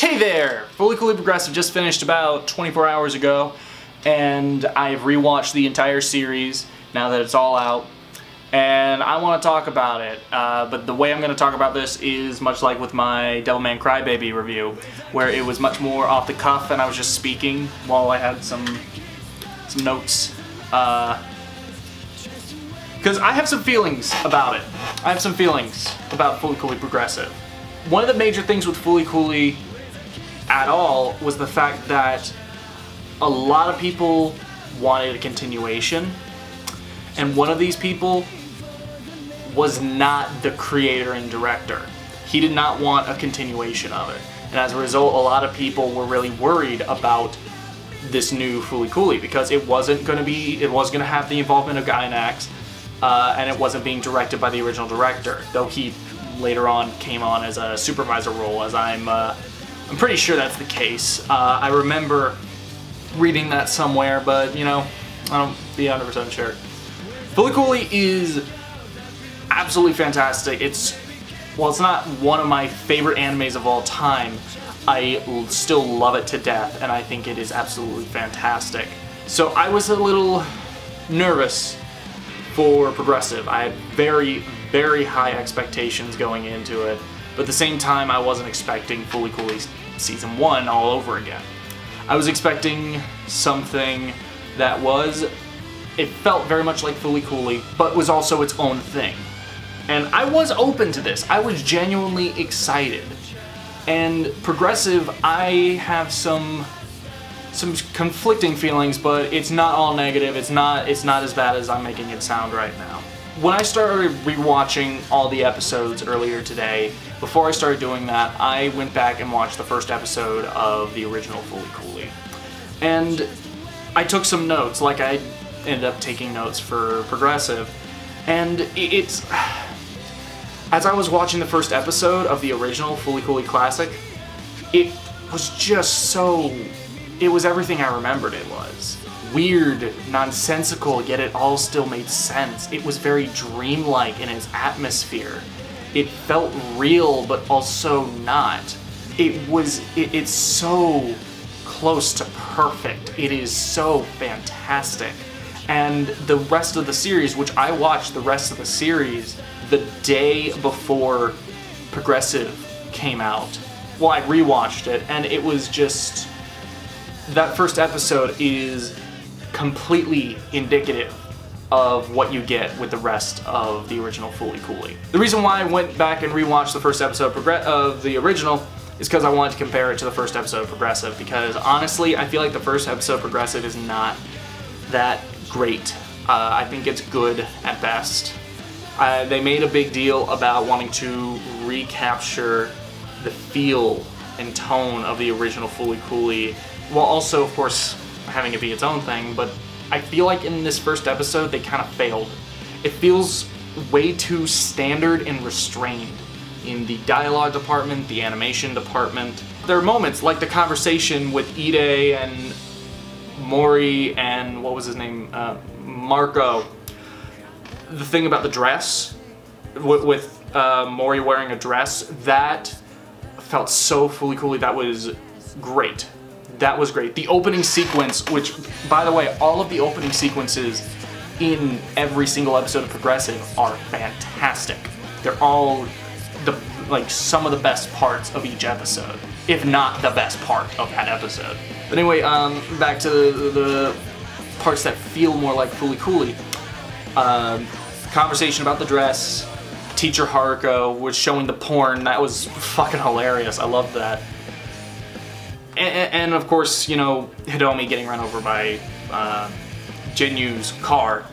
Hey there! Fully Coolly Progressive just finished about 24 hours ago, and I've rewatched the entire series now that it's all out, and I want to talk about it, but the way I'm going to talk about this is much like with my Devilman Crybaby review, where it was much more off the cuff and I was just speaking while I had some notes, because I have some feelings about it. I have some feelings about Fully Coolly Progressive. One of the major things with Fully Coolly at all was the fact that a lot of people wanted a continuation, and one of these people was not the creator and director. He did not want a continuation of it, and as a result a lot of people were really worried about this new Fully Coolly because it wasn't going to have the involvement of Gainax, and it wasn't being directed by the original director, though he later on came on as a supervisor role, as I'm pretty sure that's the case. I remember reading that somewhere, but you know, I don't be 100% sure. Fully Coolly is absolutely fantastic. It's not one of my favorite animes of all time. I still love it to death, and I think it is absolutely fantastic. So I was a little nervous for Progressive. I had very, very high expectations going into it, but at the same time I wasn't expecting Fully Coolly Season 1 all over again. I was expecting something that it felt very much like Fully Coolly, but was also its own thing. And I was open to this. I was genuinely excited. And Progressive, I have some conflicting feelings, but it's not all negative. It's not as bad as I'm making it sound right now. When I started rewatching all the episodes earlier today, before I started doing that, I went back and watched the first episode of the original Fully Coolly. And I took some notes, like I ended up taking notes for Progressive. And as I was watching the first episode of the original Fully Coolly Classic, it was just it was everything I remembered it was. Weird, nonsensical, yet it all still made sense. It was very dreamlike in its atmosphere. It felt real, but also not. It's so close to perfect. It is so fantastic. And the rest of the series, which I watched the rest of the series the day before Progressive came out. Well, I rewatched it, and it was just... that first episode is completely indicative of what you get with the rest of the original Fully Coolly. The reason why I went back and rewatched the first episode of the original is because I wanted to compare it to the first episode of Progressive, because honestly I feel like the first episode of Progressive is not that great. I think it's good at best. They made a big deal about wanting to recapture the feel and tone of the original Fully Coolly, while also, of course, having it be its own thing, but I feel like in this first episode they kind of failed. It feels way too standard and restrained in the dialogue department, the animation department. There are moments like the conversation with Ide and Mori and, what was his name, Marco. The thing about the dress, with Mori wearing a dress, that felt so Fully Coolly. That was great. That was great. The opening sequence, which, by the way, all of the opening sequences in every single episode of Progressive are fantastic. They're all some of the best parts of each episode, if not the best part of that episode. But anyway, back to the parts that feel more like Fully Coolly. Conversation about the dress, Teacher Haruko was showing the porn. That was fucking hilarious. I loved that. And of course, you know, Hidomi getting run over by Jinyu's car.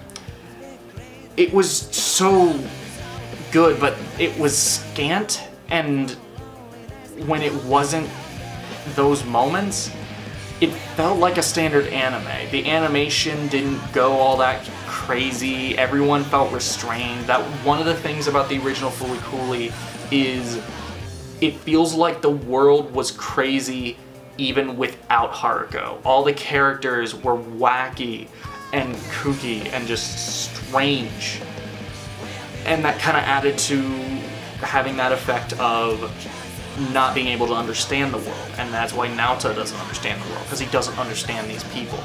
It was so good, but it was scant, and when it wasn't those moments, it felt like a standard anime. The animation didn't go all that crazy. Everyone felt restrained. That one of the things about the original Fully Coolly is it feels like the world was crazy even without Haruko. All the characters were wacky and kooky and just strange. And that kind of added to having that effect of not being able to understand the world, and that's why Naota doesn't understand the world, because he doesn't understand these people.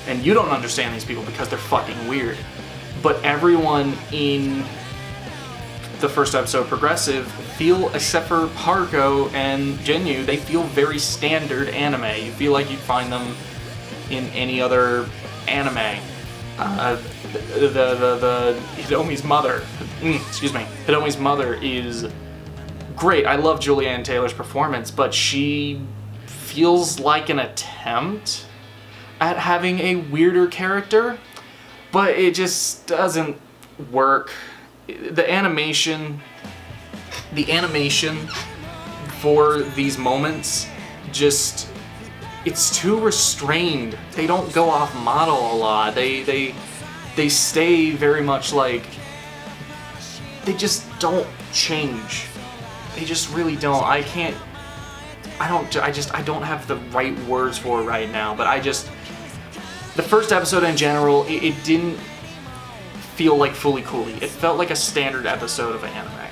And you don't understand these people because they're fucking weird. But everyone in the first episode, Progressive, feel, except for Haruko and Jinyu, they feel very standard anime. You feel like you'd find them in any other anime. The Hidomi's mother, Hidomi's mother is great. I love Julianne Taylor's performance, but she feels like an attempt at having a weirder character, but it just doesn't work. The animation for these moments just, it's too restrained. They don't go off model a lot. They stay very much like, they just don't change. They just really don't. I don't have the right words for it right now, but the first episode in general, it didn't feel like Fully Cooley. It felt like a standard episode of anime.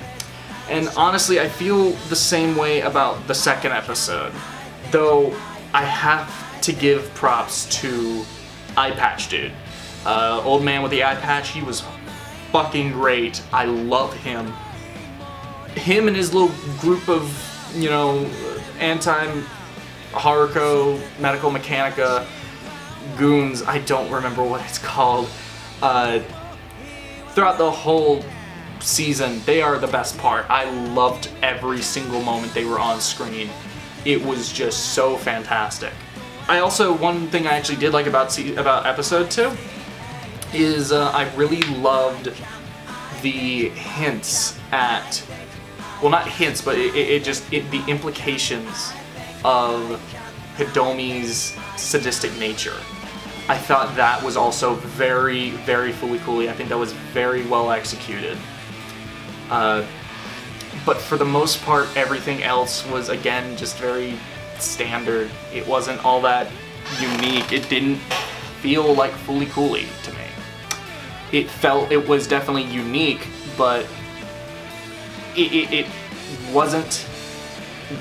And honestly, I feel the same way about the second episode. Though, I have to give props to Eye Patch Dude. Old man with the eye patch, he was fucking great. I love him. Him and his little group of, you know, anti-Haruko, Medical Mechanica goons, I don't remember what it's called, throughout the whole season, they are the best part. I loved every single moment they were on screen. It was just so fantastic. One thing I actually did like about episode 2 is I really loved the hints at, well, not hints, but the implications of Hidomi's sadistic nature. I thought that was also very, very Fully Cooley. I think that was very well executed. But for the most part, everything else was, again, just very standard. It wasn't all that unique. It didn't feel like Fully Cooley to me. It was definitely unique, but it wasn't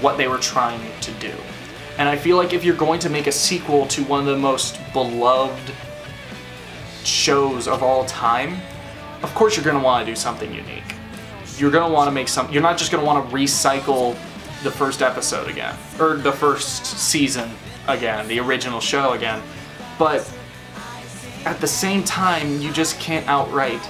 what they were trying to do. And I feel like if you're going to make a sequel to one of the most beloved shows of all time, of course you're going to want to do something unique. You're going to want to make you're not just going to want to recycle the first episode again, or the first season again, the original show again, but at the same time, you just can't outright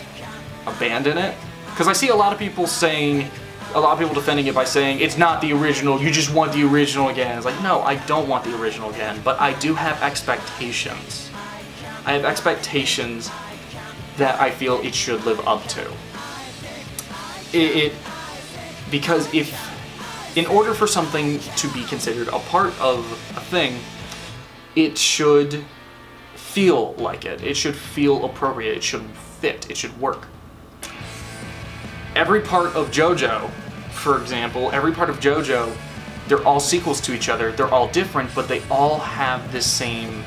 abandon it. Because I see a lot of people defending it by saying, it's not the original, you just want the original again. It's like, no, I don't want the original again, but I do have expectations. I have expectations that I feel it should live up to. Because in order for something to be considered a part of a thing, it should feel like it. It should feel appropriate. It should fit. It should work. Every part of JoJo, for example, they're all sequels to each other. They're all different, but they all have the same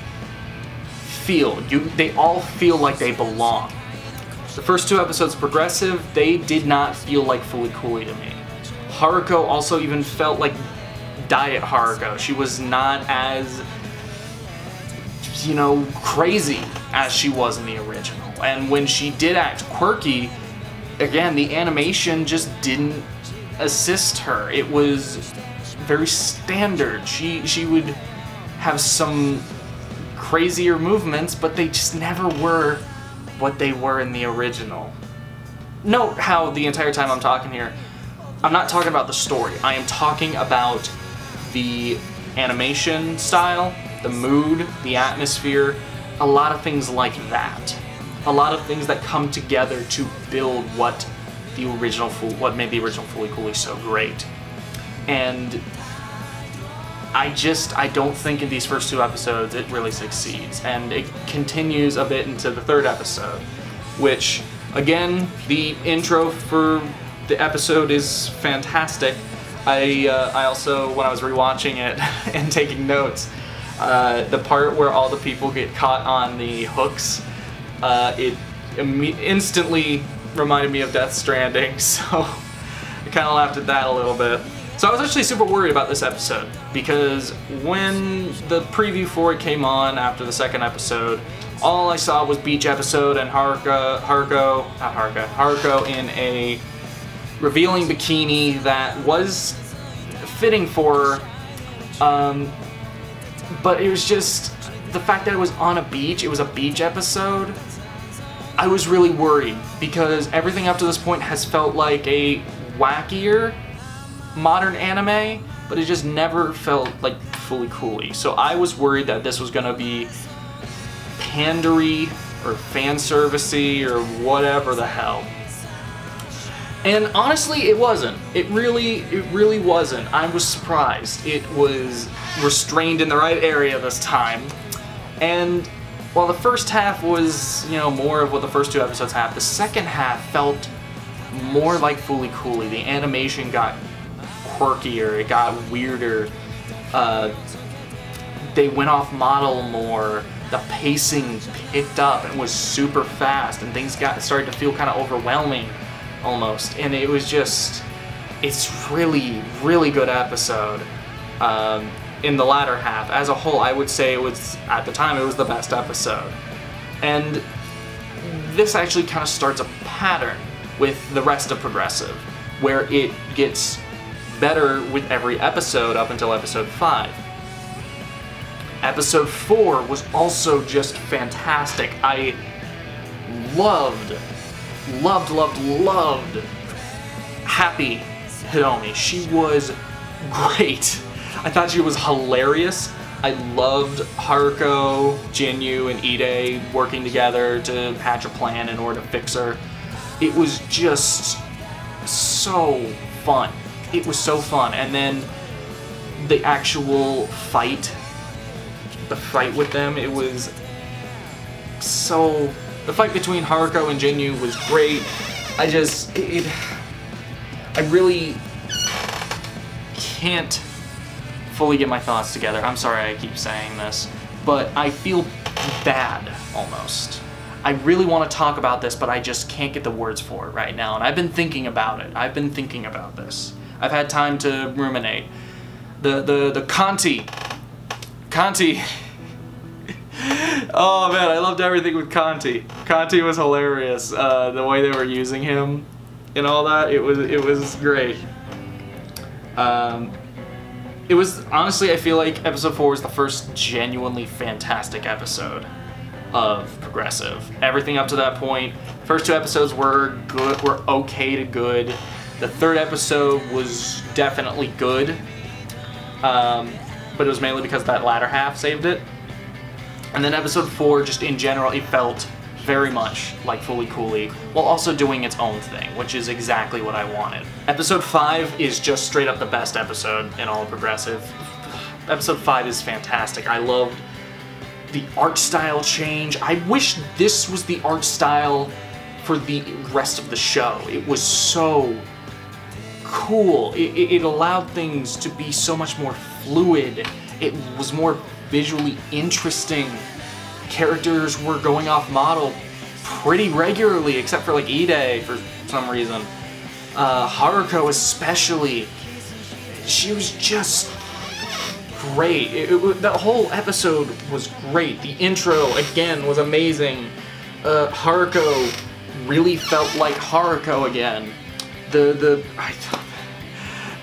feel. They all feel like they belong. The first 2 episodes, Progressive, they did not feel like Fully Cooley to me. Haruko also even felt like Diet Haruko. She was not as, you know, crazy as she was in the original. And when she did act quirky, again, the animation just didn't assist her. It was very standard. She would have some crazier movements, but they just never were what they were in the original. Note how the entire time I'm talking here, I'm not talking about the story. I am talking about the animation style, the mood, the atmosphere, a lot of things like that. A lot of things that come together to build what made the original Fully Cooley so great. And I don't think in these first 2 episodes it really succeeds, and it continues a bit into the 3rd episode, which, again, the intro for the episode is fantastic. I also, when I was rewatching it and taking notes, the part where all the people get caught on the hooks, it instantly reminded me of Death Stranding, so I kind of laughed at that a little bit. So I was actually super worried about this episode, because when the preview for it came on after the second episode, all I saw was beach episode and Haruko in a revealing bikini that was fitting for her, but it was just the fact that it was on a beach, it was a beach episode. I was really worried, because everything up to this point has felt like a wackier modern anime, but it just never felt like fully cool-y. So I was worried that this was gonna be pandery or fan servicey or whatever the hell. And honestly, it wasn't. It really wasn't. I was surprised. It was restrained in the right area this time. And while the first half was, you know, more of what the first two episodes have, the second half felt more like Fooly Cooly. The animation got quirkier, it got weirder. They went off model more. The pacing picked up and was super fast, and things started to feel kind of overwhelming almost. And it was just, it's really good episode. In the latter half, as a whole, I would say it was, at the time, it was the best episode. And this actually kind of starts a pattern with the rest of Progressive, where it gets better with every episode up until episode 5. Episode 4 was also just fantastic. I loved Happy Hidomi. She was great. I thought she was hilarious. I loved Haruko, Jinyu, and Ide working together to hatch a plan in order to fix her. It was just so fun. It was so fun. And then the actual fight, with them, it was so... The fight between Haruko and Jinyu was great. I really can't fully get my thoughts together. I'm sorry I keep saying this, but I feel bad, almost. I really want to talk about this, but I just can't get the words for it right now, and I've been thinking about it. I've been thinking about this. I've had time to ruminate. The Kanti. Oh man, I loved everything with Kanti. Kanti was hilarious. The way they were using him and all that, it was great. It was, honestly, I feel like episode 4 was the first genuinely fantastic episode of Progressive. Everything up to that point, first 2 episodes were good, were okay to good. The 3rd episode was definitely good, but it was mainly because that latter half saved it. And then episode 4, just in general, it felt very much like Fooly Cooly, while also doing its own thing, which is exactly what I wanted. Episode 5 is just straight up the best episode in all of Progressive. Episode 5 is fantastic. I loved the art style change. I wish this was the art style for the rest of the show. It was so cool. It allowed things to be so much more fluid. It was more visually interesting. Characters were going off model pretty regularly, except for like Ide for some reason. Haruko especially. She was just great. The whole episode was great. The intro, again, was amazing. Haruko really felt like Haruko again. The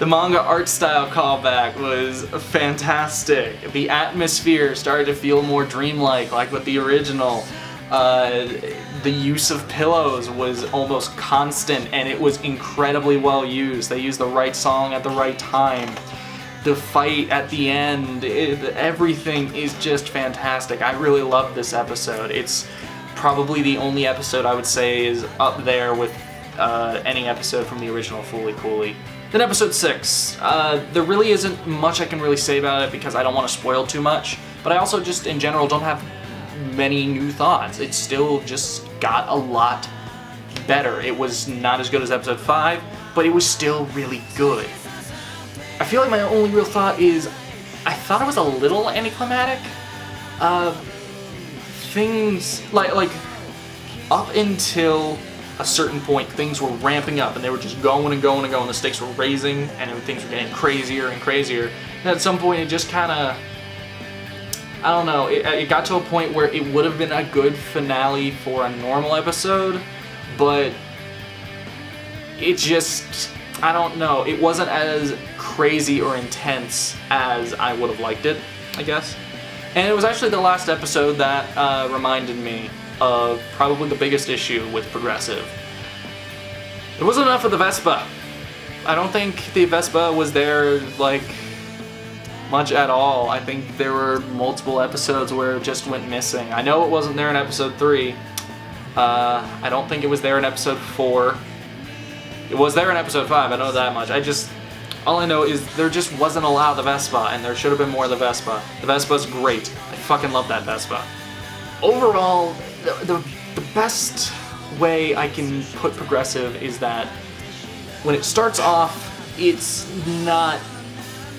manga art style callback was fantastic. The atmosphere started to feel more dreamlike, like with the original. The use of pillows was almost constant, and it was incredibly well used. They used the right song at the right time. The fight at the end, everything is just fantastic. I really loved this episode. It's probably the only episode I would say is up there with any episode from the original Fooly Cooly. Then episode 6. There really isn't much I can really say about it because I don't want to spoil too much, but I also just in general don't have many new thoughts. It still just got a lot better. It was not as good as episode 5, but it was still really good. I feel like my only real thought is I thought it was a little anticlimactic. Things like up until a certain point, things were ramping up and they were just going and going and going. The stakes were raising and things were getting crazier and crazier. And at some point it just kind of, I don't know, it got to a point where it would have been a good finale for a normal episode, but it just, I don't know, it wasn't as crazy or intense as I would have liked it, I guess. And it was actually the last episode that reminded me of probably the biggest issue with Progressive. There wasn't enough of the Vespa. I don't think the Vespa was there, like, much at all. I think there were multiple episodes where it just went missing. I know it wasn't there in episode 3. I don't think it was there in episode 4. It was there in episode 5, I know that much. All I know is there just wasn't a lot of the Vespa, and there should have been more of the Vespa. The Vespa's great. I fucking love that Vespa. Overall, the best way I can put Progressive is that when it starts off, it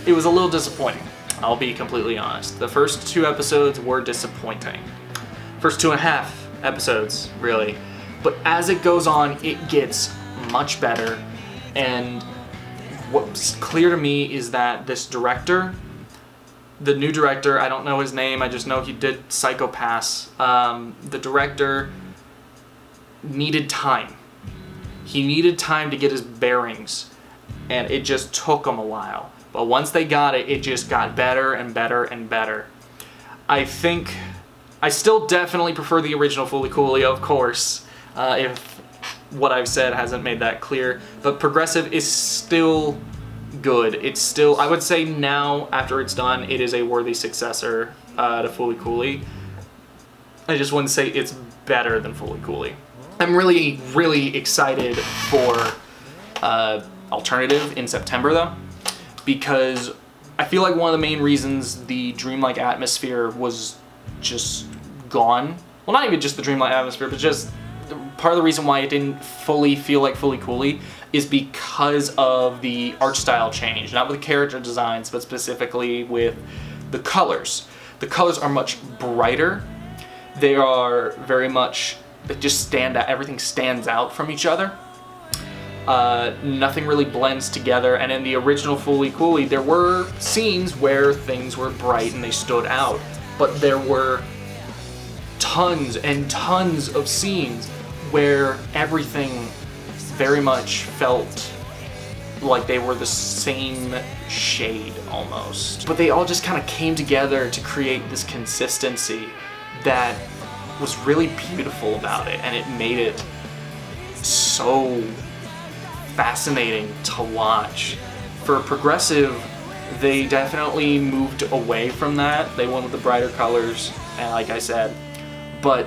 was a little disappointing. I'll be completely honest. The first 2 episodes were disappointing. First 2.5 episodes, really. But as it goes on, it gets much better, and what's clear to me is that this director, the new director, I don't know his name, I just know he did Psycho Pass. The director needed time. He needed time to get his bearings, and it just took him a while. But once they got it, it just got better and better and better. I think I still definitely prefer the original Fooly Cooly, of course, if what I've said hasn't made that clear, but Progressive is still good. It's still, I would say now, after it's done, it is a worthy successor to Fooly Cooly. I just wouldn't say it's better than Fooly Cooly. I'm really, really excited for Alternative in September, though, because I feel like one of the main reasons the dreamlike atmosphere was just gone, well, not even just the dreamlike atmosphere, but just part of the reason why it didn't fully feel like Fooly Cooly is because of the art style change. Not with the character designs, but specifically with the colors. The colors are much brighter. They are very much, they just stand out, everything stands out from each other. Nothing really blends together, and in the original Fooly Cooly there were scenes where things were bright and they stood out, but there were tons and tons of scenes where everything very much felt like they were the same shade almost. But they all just kind of came together to create this consistency that was really beautiful about it, and it made it so fascinating to watch. For Progressive, they definitely moved away from that. They went with the brighter colors, and like I said, but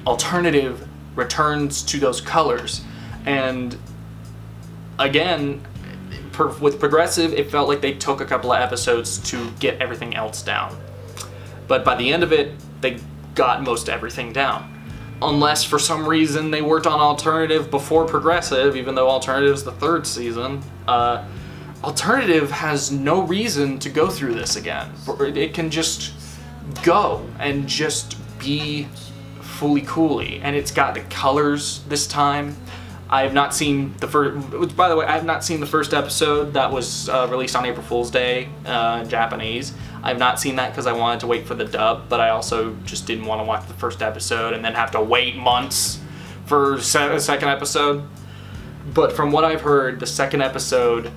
Alternative returns to those colors, and again, with Progressive, it felt like they took a couple of episodes to get everything else down, but by the end of it, they got most everything down. Unless for some reason they worked on Alternative before Progressive, even though Alternative's the 3rd season. Alternative has no reason to go through this again. It can just go and just be Fooly Cooly, and it's got the colors this time. I have not seen the first, by the way, I have not seen the first episode that was released on April Fool's Day in Japanese. I have not seen that because I wanted to wait for the dub, but I also just didn't want to watch the first episode and then have to wait months for a second episode. But from what I've heard, the second episode,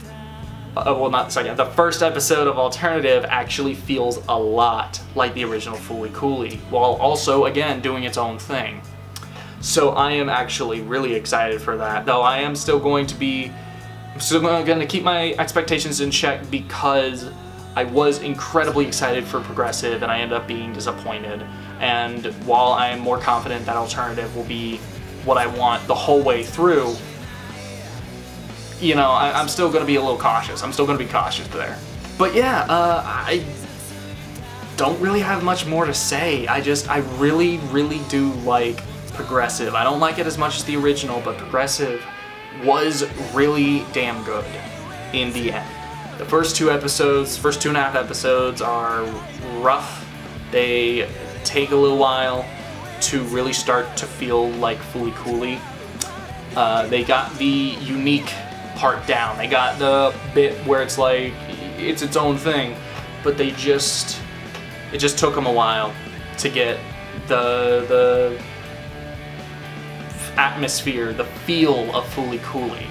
well, not the second, the first episode of Alternative actually feels a lot like the original Fooly Cooly, while also, again, doing its own thing. So I am actually really excited for that, though I am still going to be, I'm still going to keep my expectations in check because I was incredibly excited for Progressive and I ended up being disappointed. And while I am more confident that Alternative will be what I want the whole way through, you know, I'm still going to be a little cautious. I'm still going to be cautious there. But yeah, I don't really have much more to say. I really, really do like Progressive. I don't like it as much as the original, but Progressive was really damn good in the end. The first 2 episodes, first 2.5 episodes are rough. They take a little while to really start to feel like Fooly Cooly. They got the unique part down. They got the bit where it's like, it's its own thing, but it just took them a while to get the atmosphere, the feel of Fooly Cooly.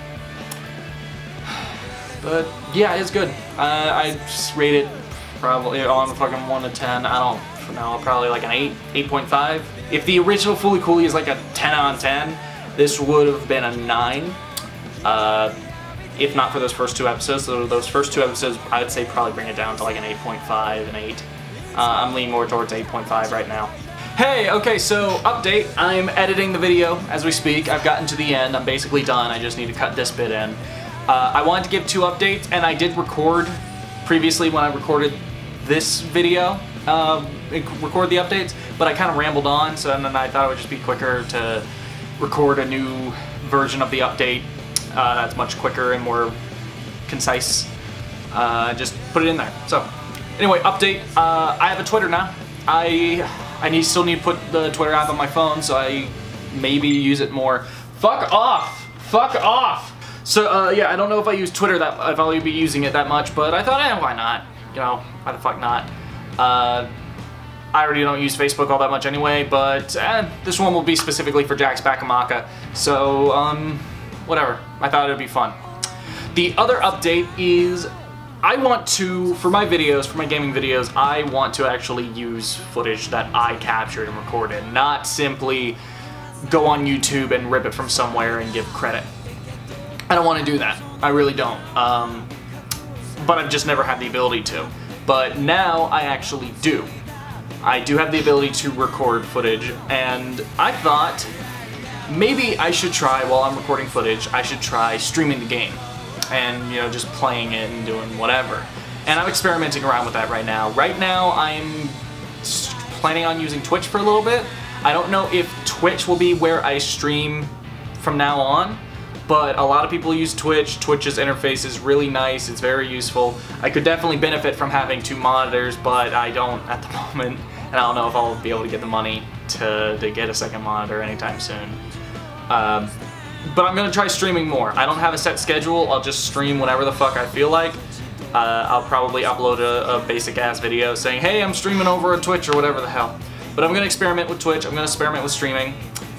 But yeah, it's good. I just rate it probably on a fucking 1 to 10. I don't know, probably like an 8, 8.5. If the original Fooly Cooly is like a 10 out of 10, this would have been a 9. If not for those first 2 episodes. So those first 2 episodes, I would say probably bring it down to like an 8.5, an 8. I'm leaning more towards 8.5 right now. Hey, okay, so update. I'm editing the video as we speak. I've gotten to the end. I'm basically done. I just need to cut this bit in. I wanted to give 2 updates, and I did record previously when I recorded this video, record the updates, but I kind of rambled on, so then I thought it would just be quicker to record a new version of the update that's much quicker and more concise. Just put it in there. So, anyway, update. I have a Twitter now. I still need to put the Twitter app on my phone, so I maybe use it more. Fuck off! Fuck off! So, yeah, I don't know if I use Twitter if I'll be using it that much, but I thought, why not? You know, why the fuck not? I already don't use Facebook all that much anyway, but this one will be specifically for Jack's Back of Macca, so, whatever. I thought it would be fun. The other update is, I want to, for my videos, for my gaming videos, I want to actually use footage that I captured and recorded, not simply go on YouTube and rip it from somewhere and give credit. I don't want to do that. I really don't. But I've just never had the ability to. But now I actually do. I do have the ability to record footage, and I thought maybe I should try, while I'm recording footage, I should try streaming the game. And, you know, just playing it and doing whatever. And I'm experimenting around with that right now. Right now, I'm planning on using Twitch for a little bit. I don't know if Twitch will be where I stream from now on, but a lot of people use Twitch. Twitch's interface is really nice, it's very useful. I could definitely benefit from having 2 monitors, but I don't at the moment, and I don't know if I'll be able to get the money to get a second monitor anytime soon. But I'm gonna try streaming more. I don't have a set schedule, I'll just stream whenever the fuck I feel like. I'll probably upload a basic ass video saying, hey, I'm streaming over on Twitch or whatever the hell. But I'm gonna experiment with Twitch, I'm gonna experiment with streaming.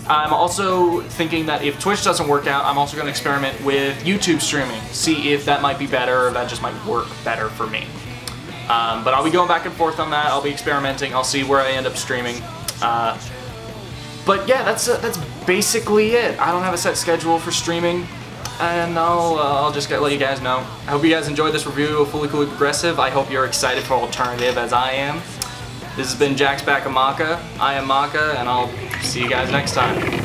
I'm also thinking that if Twitch doesn't work out, I'm also gonna experiment with YouTube streaming. See if that might be better, or that just might work better for me. But I'll be going back and forth on that, I'll be experimenting, I'll see where I end up streaming. But yeah, that's basically it. I don't have a set schedule for streaming, and I'll just let you guys know. I hope you guys enjoyed this review of Fooly Cooly Progressive. I hope you're excited for Alternative as I am. This has been Jack's Back of Macca. I am Macca, and I'll see you guys next time.